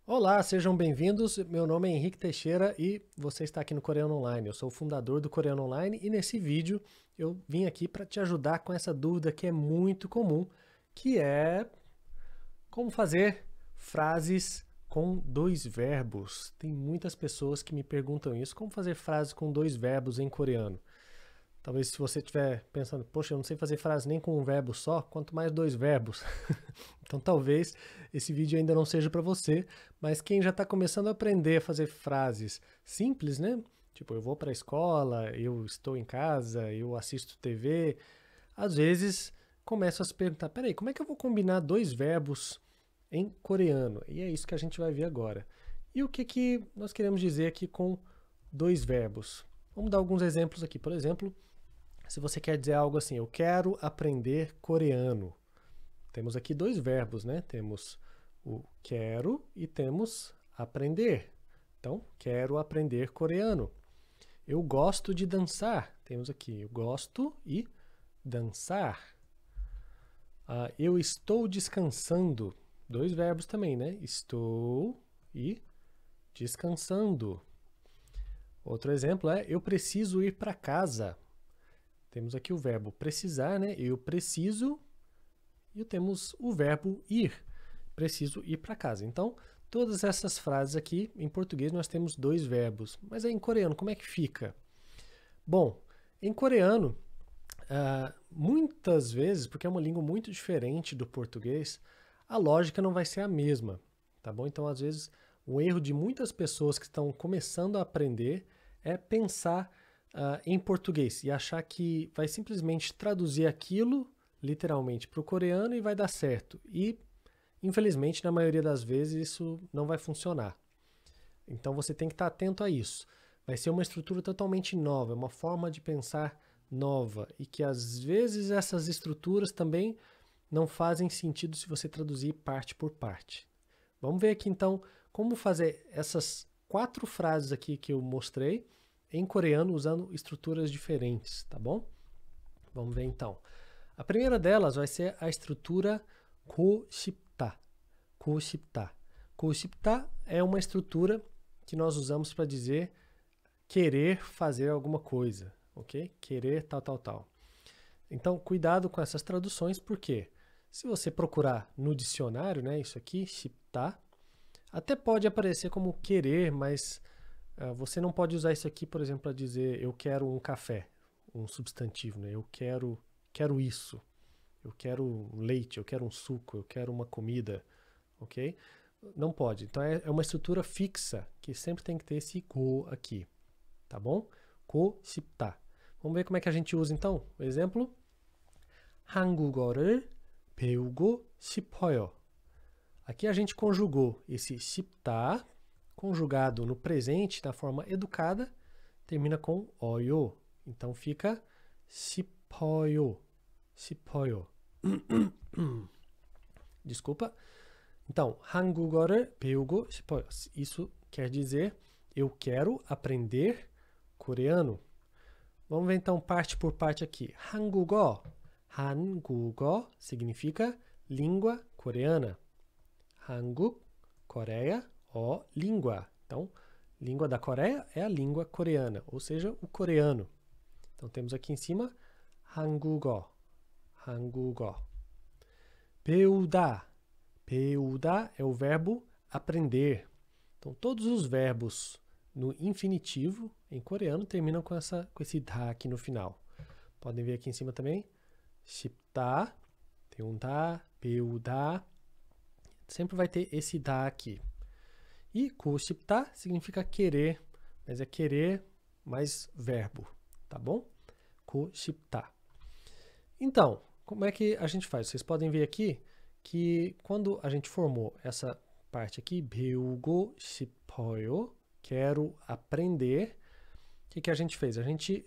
Olá, sejam bem-vindos. Meu nome é Henrique Teixeira e você está aqui no Coreano Online. Eu sou o fundador do Coreano Online e nesse vídeo eu vim aqui para te ajudar com essa dúvida que é muito comum, que é como fazer frases com dois verbos. Tem muitas pessoas que me perguntam isso, como fazer frases com dois verbos em coreano. Talvez se você estiver pensando, poxa, eu não sei fazer frase nem com um verbo só, quanto mais dois verbos. Então talvez esse vídeo ainda não seja para você, mas quem já está começando a aprender a fazer frases simples, né? Tipo, eu vou para a escola, eu estou em casa, eu assisto TV. Às vezes começo a se perguntar, peraí, como é que eu vou combinar dois verbos em coreano? E é isso que a gente vai ver agora. E o que que nós queremos dizer aqui com dois verbos? Vamos dar alguns exemplos aqui. Por exemplo, se você quer dizer algo assim, eu quero aprender coreano. Temos aqui dois verbos, né? Temos o quero e temos aprender. Então, quero aprender coreano. Eu gosto de dançar. Temos aqui eu gosto e dançar. Eu estou descansando. Dois verbos também, né? Estou e descansando. Outro exemplo é eu preciso ir para casa. Temos aqui o verbo precisar, né? Eu preciso e temos o verbo ir. Preciso ir para casa. Então, todas essas frases aqui, em português, nós temos dois verbos. Mas aí em coreano, como é que fica? Bom, em coreano, muitas vezes, porque é uma língua muito diferente do português, a lógica não vai ser a mesma, tá bom? Então, às vezes, um erro de muitas pessoas que estão começando a aprender é pensar em português e achar que vai simplesmente traduzir aquilo literalmente para o coreano e vai dar certo. E, infelizmente, na maioria das vezes, isso não vai funcionar. Então, você tem que estar atento a isso. Vai ser uma estrutura totalmente nova, uma forma de pensar nova e que às vezes essas estruturas também não fazem sentido se você traduzir parte por parte. Vamos ver aqui então como fazer essas quatro frases aqui que eu mostrei em coreano usando estruturas diferentes, tá bom? Vamos ver então. A primeira delas vai ser a estrutura 고싶다. 고싶다. 고싶다 é uma estrutura que nós usamos para dizer querer fazer alguma coisa, ok? Querer tal, tal, tal. Então, cuidado com essas traduções, porque se você procurar no dicionário, né, isso aqui, 싶다, até pode aparecer como querer, mas você não pode usar isso aqui, por exemplo, para dizer eu quero um café, um substantivo, né? Eu quero isso, eu quero leite, eu quero um suco, eu quero uma comida, ok? Não pode. Então é uma estrutura fixa que sempre tem que ter esse go aqui, tá bom? 고싶다. Vamos ver como é que a gente usa então. O exemplo: 한국어를 배우고 싶어요. Aqui a gente conjugou esse 싶다, conjugado no presente, na forma educada, termina com 어요. Então fica 싶어요. 싶어요. Desculpa. Então, 한국어를 배우고 싶어요. Isso quer dizer eu quero aprender coreano. Vamos ver então parte por parte aqui. 한국어. 한국어 significa língua coreana. 한국, Coreia, língua. Então, língua da Coreia é a língua coreana, ou seja, o coreano. Então, temos aqui em cima 한국어. 한국어. 배우다. 배우다 é o verbo aprender. Então, todos os verbos no infinitivo, em coreano, terminam com esse da aqui no final. Podem ver aqui em cima também. 싶다, tem um da, 배우다. Sempre vai ter esse da aqui. E 고싶다 significa querer, mas é querer mais verbo, tá bom? 고싶다. Então, como é que a gente faz? Vocês podem ver aqui que quando a gente formou essa parte aqui, 배우고 싶어요, quero aprender, o que a gente fez? A gente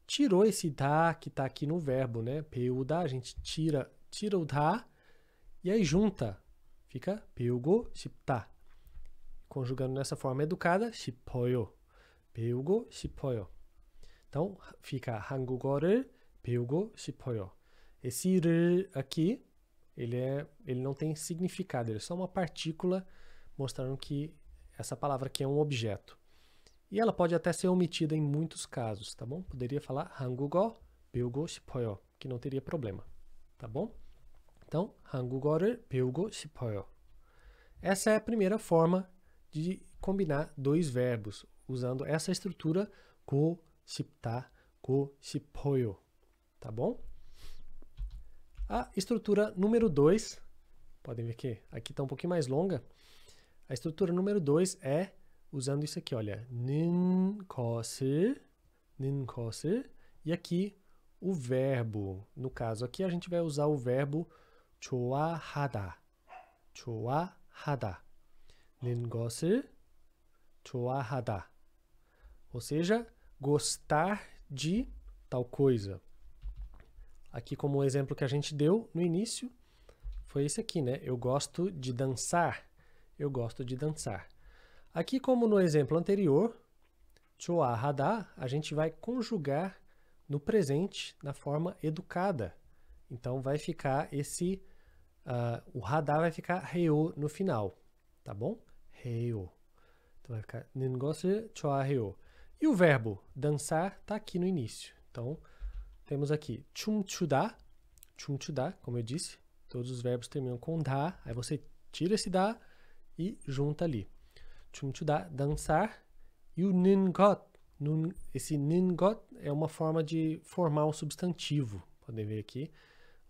tirou esse da que está aqui no verbo, né? 배우다, a gente tira o da e aí junta. Fica 배우고 싶다. Conjugando nessa forma educada, 싶어요. 배우고 싶어요. Então, fica 한국어를 배우고 싶어요. Esse 를 aqui, ele não tem significado, ele é só uma partícula mostrando que essa palavra aqui é um objeto. E ela pode até ser omitida em muitos casos, tá bom? Poderia falar 한국어 배우고 싶어요, que não teria problema, tá bom? Então, 한국어를 배우고 싶어요. Essa é a primeira forma de combinar dois verbos, usando essa estrutura 고 싶다, 고 싶어요, tá bom? A estrutura número 2, podem ver que aqui está um pouquinho mais longa. A estrutura número 2 é usando isso aqui, olha, 는 것을, e aqui o verbo. No caso aqui a gente vai usar o verbo 좋아하다, 좋아하다, 는 것을 좋아하다, ou seja, gostar de tal coisa. Aqui como o exemplo que a gente deu no início, foi esse aqui, né? Eu gosto de dançar, eu gosto de dançar. Aqui como no exemplo anterior, 좋아하다, a gente vai conjugar no presente na forma educada. Então vai ficar esse, o 하다 vai ficar 해요 no final, tá bom? 해요. Então vai ficar 는 것을 좋아해요. E o verbo dançar está aqui no início. Então temos aqui 춤추다, 춤추다, como eu disse, todos os verbos terminam com da, aí você tira esse da e junta ali. 춤추다, dançar, e o 는 것, esse 는 것 é uma forma de formar um substantivo, podem ver aqui,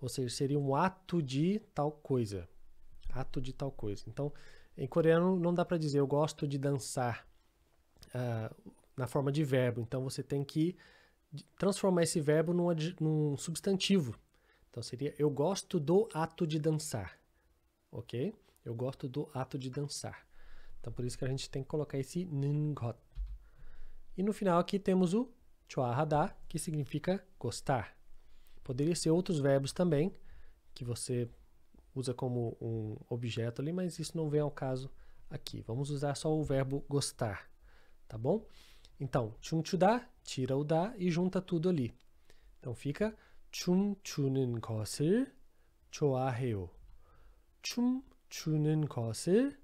ou seja, seria um ato de tal coisa, ato de tal coisa. Então, em coreano não dá para dizer eu gosto de dançar na forma de verbo, então você tem que transformar esse verbo num substantivo. Então seria eu gosto do ato de dançar, ok? Eu gosto do ato de dançar. Então por isso que a gente tem que colocar esse 는 것. E no final aqui temos o 좋아하다, que significa gostar. Poderia ser outros verbos também, que você usa como um objeto ali, mas isso não vem ao caso aqui. Vamos usar só o verbo gostar, tá bom? Então, 춤추다, tira o da e junta tudo ali. Então fica 춤추는 것을 좋아해요. 춤추는 것을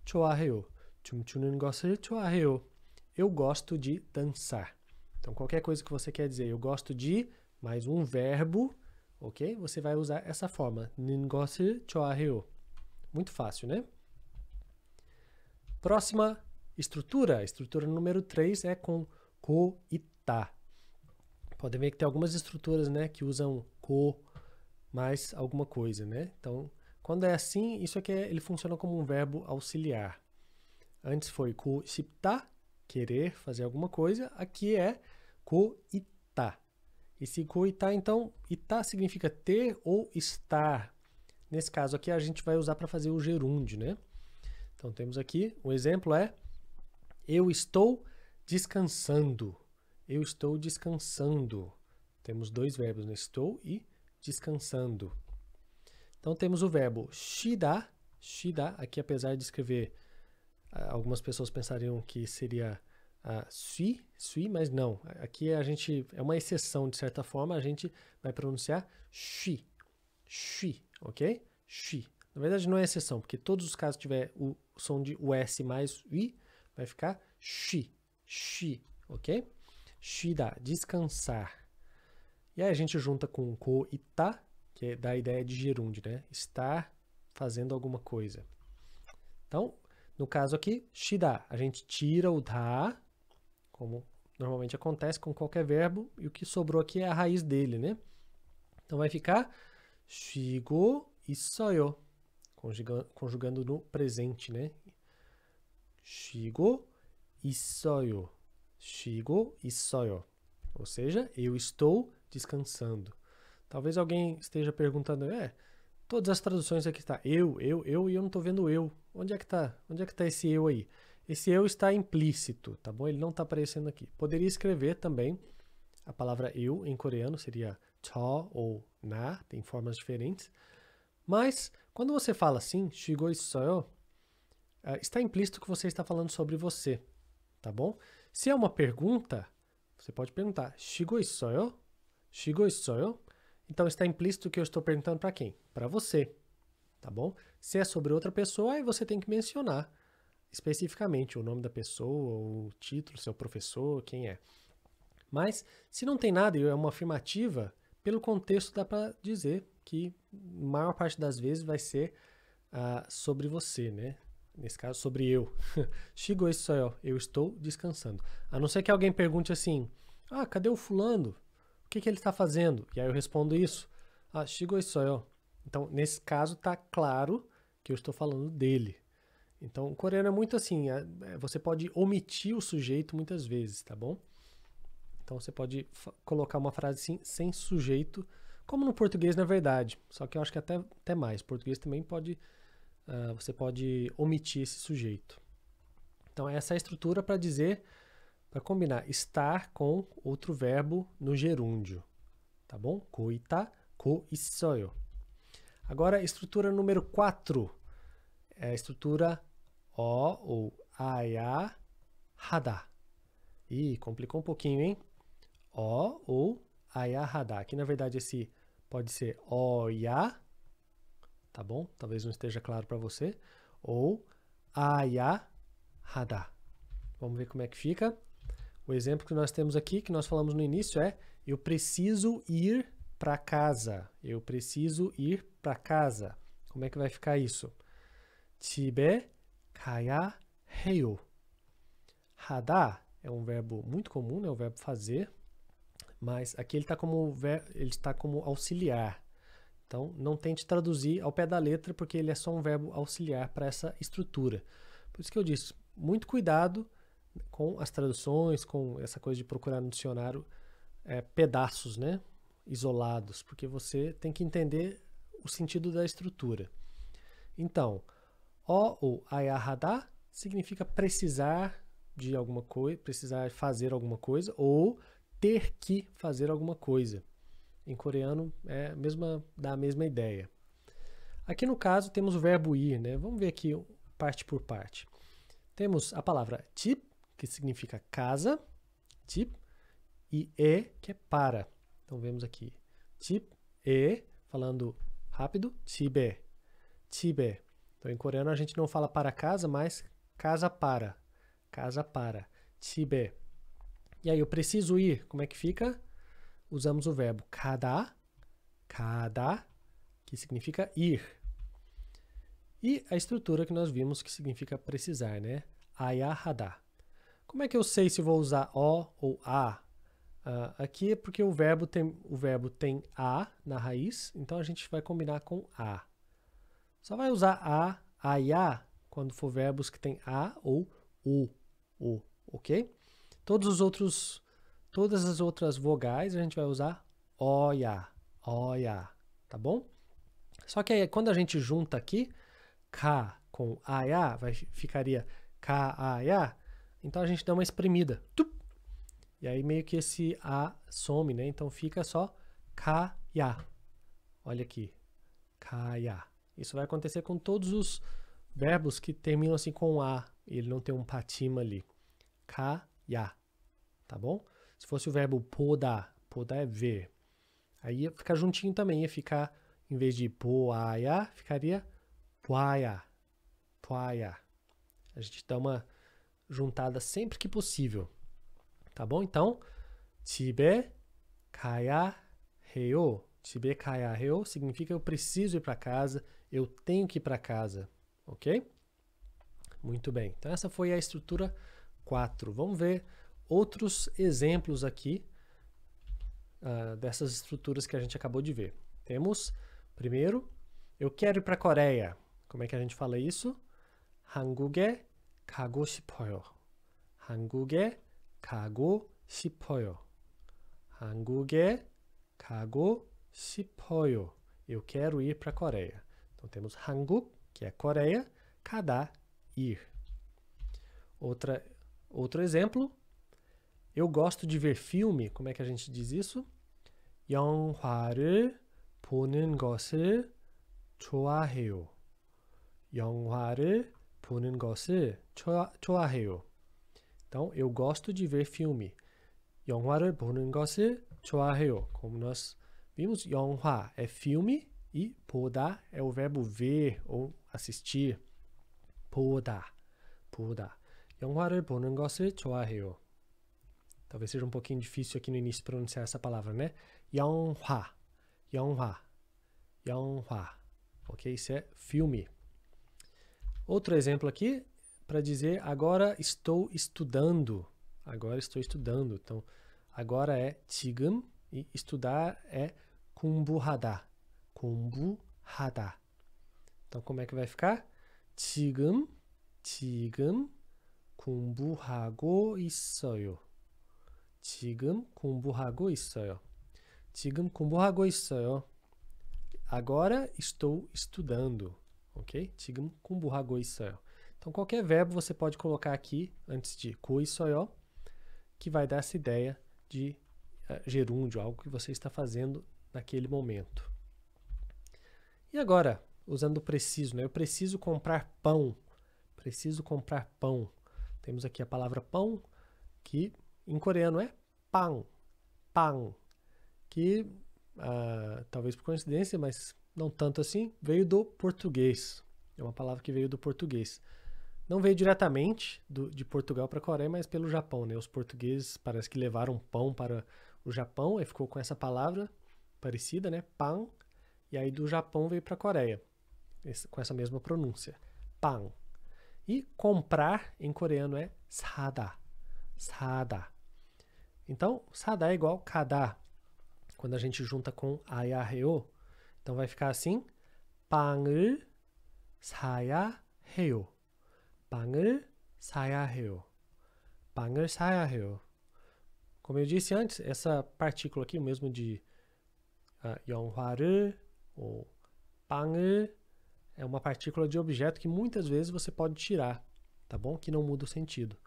좋아해요. 춤추는 것을 좋아해요. Eu gosto de dançar. Então qualquer coisa que você quer dizer, eu gosto de, mais um verbo, ok? Você vai usar essa forma, 는 것을 좋아해요. Muito fácil, né? Próxima estrutura, a estrutura número 3 é com ko e ta. Podem ver que tem algumas estruturas, né, que usam ko mais alguma coisa, né? Então, quando é assim, isso aqui ele funciona como um verbo auxiliar. Antes foi ko 싶다, querer fazer alguma coisa. Aqui é ko e ta. Esse ko e ta, então, ita significa ter ou estar. Nesse caso aqui a gente vai usar para fazer o gerúndio, né? Então temos aqui, um exemplo é eu estou descansando. Eu estou descansando. Temos dois verbos, né? Estou e descansando. Então temos o verbo 쉬다. 쉬다, aqui apesar de escrever, algumas pessoas pensariam que seria 쉬, mas não. Aqui a gente, é uma exceção de certa forma, a gente vai pronunciar 쉬. 쉬, ok? 쉬. Na verdade não é exceção, porque todos os casos que tiver o som de US mais I, vai ficar 쉬, 쉬, ok? 쉬다, descansar. E aí a gente junta com ko e ta, que dá a ideia de gerúndio, né? Estar fazendo alguma coisa. Então, no caso aqui, 쉬다, a gente tira o da, como normalmente acontece com qualquer verbo, e o que sobrou aqui é a raiz dele, né? Então vai ficar 쉬고 있어요. Conjugando no presente, né? 쉬고 있어요. 쉬고 있어요. Ou seja, eu estou descansando. Talvez alguém esteja perguntando, todas as traduções aqui está eu, e eu não estou vendo eu. Onde é que está? Onde é que está esse eu aí? Esse eu está implícito, tá bom? Ele não está aparecendo aqui. Poderia escrever também a palavra eu em coreano, seria 저 ou na, tem formas diferentes. Mas, quando você fala assim, 쉬고 있어요, está implícito que você está falando sobre você, tá bom? Se é uma pergunta, você pode perguntar, 쉬고 있어요? 쉬고 있어요? Então está implícito que eu estou perguntando para quem? Para você, tá bom? Se é sobre outra pessoa, aí você tem que mencionar especificamente o nome da pessoa, o título, seu professor, quem é. Mas se não tem nada e é uma afirmativa, pelo contexto dá para dizer que a maior parte das vezes vai ser sobre você, né? Nesse caso, sobre eu. Shigo isoyo, eu estou descansando. A não ser que alguém pergunte assim, cadê o fulano? O que ele está fazendo? E aí eu respondo isso. Shigo isoyo. Então, nesse caso, tá claro que eu estou falando dele. Então, o coreano é muito assim, você pode omitir o sujeito muitas vezes, tá bom? Então, você pode colocar uma frase assim, sem sujeito, como no português, na verdade. Só que eu acho que até mais. O português também pode, você pode omitir esse sujeito. Então, essa é a estrutura para dizer, para combinar estar com outro verbo no gerúndio, tá bom? Ko ita, ko issoyo. Agora, estrutura número 4 é a estrutura o ou aya, hada. Ih, complicou um pouquinho, hein? O ou aya, hada. Aqui, na verdade, esse pode ser oya, tá bom? Talvez não esteja claro para você. Ou aya, hada. Vamos ver como é que fica. O exemplo que nós temos aqui, que nós falamos no início, é eu preciso ir para casa. Eu preciso ir para casa. Como é que vai ficar isso? 집에 가야 해요. 하다 é um verbo muito comum, né? O verbo fazer, mas aqui ele está como auxiliar. Então, não tente traduzir ao pé da letra, porque ele é só um verbo auxiliar para essa estrutura. Por isso que eu disse, muito cuidado com as traduções, com essa coisa de procurar no dicionário pedaços, né? Isolados, porque você tem que entender o sentido da estrutura. Então, o ou ayahada significa precisar de alguma coisa, precisar fazer alguma coisa ou ter que fazer alguma coisa. Em coreano dá a mesma ideia. Aqui no caso temos o verbo ir, né? Vamos ver aqui parte por parte. Temos a palavra 집, que significa casa, 집, e que é para. Então vemos aqui, 집, falando rápido, 집에, 집에. Então em coreano a gente não fala para casa, mas casa para, 집에. E aí eu preciso ir, como é que fica? Usamos o verbo 가다, que significa ir. E a estrutura que nós vimos que significa precisar, né? ayahada. Como é que eu sei se vou usar o ou a? Aqui é porque o verbo tem a na raiz, então a gente vai combinar com a. Só vai usar aya, quando for verbos que tem a ou o, ok? Todas as outras vogais a gente vai usar oya, tá bom? Só que aí, quando a gente junta aqui, ka com aya, ficaria ka-aya, então a gente dá uma espremida. Tup! E aí meio que esse a some, né? Então fica só ka-ya. Olha aqui, ka-ya. Isso vai acontecer com todos os verbos que terminam assim com a, e ele não tem um patima ali. Ka-ya, tá bom? Se fosse o verbo podar é ver. Aí ia ficar juntinho também, ia ficar, em vez de poaya, ficaria poaya. A gente dá uma juntada sempre que possível. Tá bom? Então, 집에 가야 해요. 집에 가야 해요 significa eu preciso ir para casa, eu tenho que ir para casa. Ok? Muito bem. Então, essa foi a estrutura 4. Vamos ver outros exemplos aqui dessas estruturas que a gente acabou de ver. Temos, primeiro, eu quero ir para a Coreia. Como é que a gente fala isso? 한국에 가고 싶어요. 한국에 가고 싶어요. 한국에 가고 싶어요. Eu quero ir para a Coreia. Então temos 한국, que é Coreia, 가다, ir. Outro exemplo, eu gosto de ver filme. Como é que a gente diz isso? 영화를 보는 것을 좋아해요. 영화를 보는 것을 좋아해요. Então, eu gosto de ver filme. 영화를 보는 것을 좋아해요. Como nós vimos, 영화 é filme e 보다 é o verbo ver ou assistir. 보다. 보다. 영화를 보는 것을 좋아해요. Talvez seja um pouquinho difícil aqui no início pronunciar essa palavra, né? 영화, 영화, 영화. Ok? Isso é filme. Outro exemplo aqui para dizer agora estou estudando. Agora estou estudando. Então, agora é 지금 e estudar é 공부하다. 공부하다. Então, como é que vai ficar? 지금 공부하고 있어요. 지금 공부하고 있어요. 지금 공부하고 있어요. Agora estou estudando, ok? 지금 공부하고 있어요. Então, qualquer verbo você pode colocar aqui antes de 고 있어요, que vai dar essa ideia de gerúndio, algo que você está fazendo naquele momento. E agora, usando o preciso, né? Eu preciso comprar pão. Preciso comprar pão. Temos aqui a palavra pão, que em coreano é pang, pang, que talvez por coincidência, mas não tanto assim, veio do português. É uma palavra que veio do português. Não veio diretamente de Portugal para a Coreia, mas pelo Japão, né? Os portugueses parece que levaram pão para o Japão e ficou com essa palavra parecida, né? Pang. E aí do Japão veio para a Coreia, com essa mesma pronúncia. Pang. E comprar em coreano é 사다. 사다. Então, 사다 é igual 가다. Quando a gente junta com 아야해요, então vai ficar assim: 빵을 사야 해요. 빵을 사야 해요. 빵을 사야 해요. Como eu disse antes, essa partícula aqui, o mesmo de 영화를 ou 빵을, é uma partícula de objeto que muitas vezes você pode tirar, tá bom? Que não muda o sentido.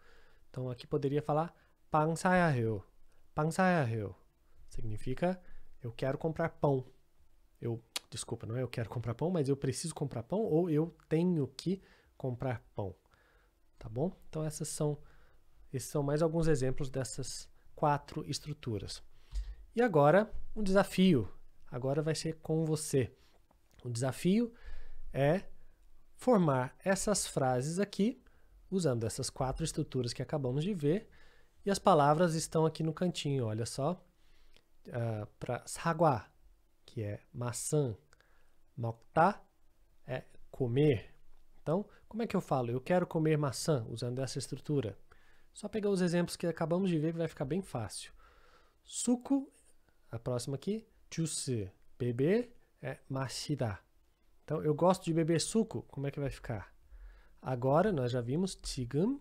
Então aqui poderia falar 빵 사야 해요. 빵 사야 해요. Significa eu quero comprar pão. Desculpa, não é eu quero comprar pão, mas eu preciso comprar pão ou eu tenho que comprar pão. Tá bom? Então esses são mais alguns exemplos dessas 4 estruturas. E agora, um desafio. Agora vai ser com você. O desafio é formar essas frases aqui, usando essas 4 estruturas que acabamos de ver, e as palavras estão aqui no cantinho, olha só. Para 사과, que é maçã, 먹다 é comer. Então, como é que eu falo? Eu quero comer maçã, usando essa estrutura. Só pegar os exemplos que acabamos de ver que vai ficar bem fácil. Suco, a próxima aqui, juice, beber é 마시다. Então, eu gosto de beber suco, como é que vai ficar? Agora, nós já vimos 지금,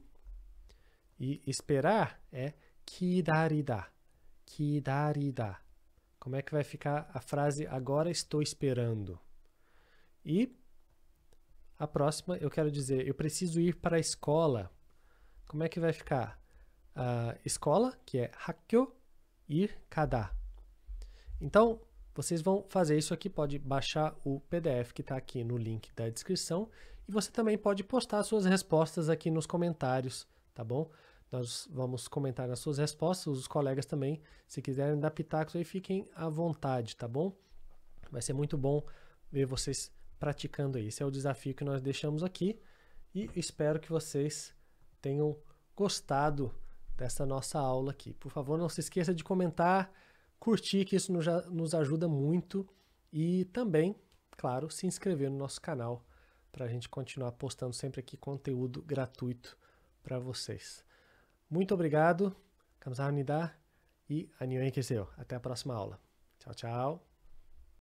e esperar é 기다리다. 기다리다. Como é que vai ficar a frase agora estou esperando? E a próxima, eu quero dizer, eu preciso ir para a escola. Como é que vai ficar? Escola, que é 학교, ir, 가다. Então, vocês vão fazer isso aqui, pode baixar o PDF que está aqui no link da descrição e você também pode postar suas respostas aqui nos comentários, tá bom? Nós vamos comentar as suas respostas, os colegas também, se quiserem dar pitacos aí, fiquem à vontade, tá bom? Vai ser muito bom ver vocês praticando aí. Esse é o desafio que nós deixamos aqui e espero que vocês tenham gostado dessa nossa aula aqui. Por favor, não se esqueça de comentar, curtir, que isso nos ajuda muito e também, claro, se inscrever no nosso canal para a gente continuar postando sempre aqui conteúdo gratuito para vocês. Muito obrigado, 감사합니다 e 안녕히 계세요. Até a próxima aula. Tchau, tchau.